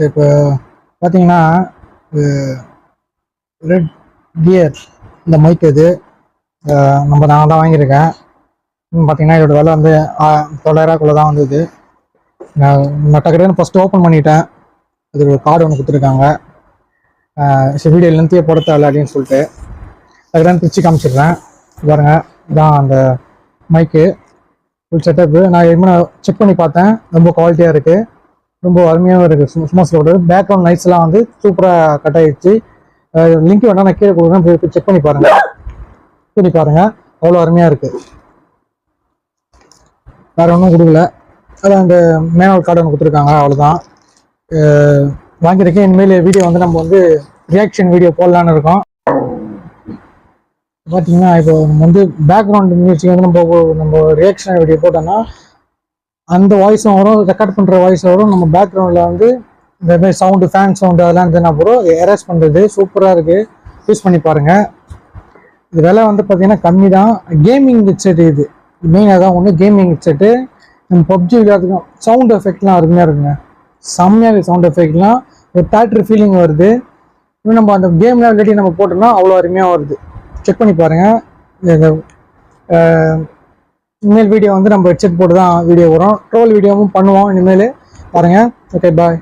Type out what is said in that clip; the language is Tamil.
இப்போ பார்த்தீங்கன்னா ரெட் கியர் இந்த மைக் இது நான் தான் வாங்கியிருக்கேன். பார்த்தீங்கன்னா இதோட விலை வந்து 9,000 தான் வந்தது. நான் டக்குனு ஃபஸ்ட்டு ஓப்பன் பண்ணிட்டேன். இது ஒரு கார்டு ஒன்று கொடுத்துருக்காங்க. வீடியோ லென்த்தியே போட தேவை அப்படின்னு சொல்லிட்டு அதுதான் பிரித்து காமிச்சிடுறேன். பாருங்க, இதான் அந்த மைக்கு ஃபுல் செட்டப்பு. நான் என்ன செக் பண்ணி பார்த்தேன், ரொம்ப குவாலிட்டியாக இருக்குது, ரொம்ப அருமையாகவும் இருக்குது. சும்மா சொல்கிறது பேக்ரவுண்ட் நைட்ஸ்லாம் வந்து சூப்பராக கட் ஆகிடுச்சு. லிங்க் வேணால் நான் கீழே கொடுக்குறேன், போய் செக் பண்ணி பாருங்கள். அவ்வளோ அருமையாக இருக்குது. வேறு ஒன்றும் கொடுக்கல, அதான் அந்த மேனுவல் கார்டு ஒன்று கொடுத்துருக்காங்க, அவ்வளோதான். வாங்கியிருக்கேன். இனிமேல் வீடியோ வந்து நம்ம வந்து ரியாக்ஷன் வீடியோ போடலான்னு இருக்கோம். பார்த்தீங்கன்னா இப்போ நம்ம வந்து பேக்ரவுண்ட் மியூசிக் வந்து நம்ம ரியாக்ஷன் வீடியோ போட்டோம்னா அந்த வாய்ஸும் வரும், ரெக்கார்ட் பண்ணுற வாய்ஸ் வரும். நம்ம பேக்ரவுண்டில் வந்து இந்த மாதிரி சவுண்டு, ஃபேன் சவுண்டு அதெல்லாம் இருந்ததுன்னா கூட எரேஸ் பண்ணுறது சூப்பராக இருக்குது. யூஸ் பண்ணி பாருங்கள். இது விலை வந்து பார்த்தீங்கன்னா கம்மி தான். கேமிங் ஹெட்செட் இது மெயினாக தான் ஒன்று. கேமிங் ஹெட்செட்டு நம்ம பப்ஜி விளையாடுறதுக்கும் சவுண்ட் எஃபெக்ட்லாம் அருமையாக இருக்குங்க. செம்மையாக இருக்குது சவுண்ட் எஃபெக்ட்லாம். ஒரு தேட்டர் ஃபீலிங் வருது. இன்னும் நம்ம அந்த கேம்லாம் விளையாடி நம்ம போட்டோம்னா அவ்வளோ அருமையாக வருது. செக் பண்ணி பாருங்கள். இனிமேல் வீடியோ வந்து நம்ம ஹெட்செட் போட்டு தான் வீடியோ வரும். ட்ரோல் வீடியோவும் பண்ணுவோம் இனிமேல். பாருங்கள். ஓகே, பாய்.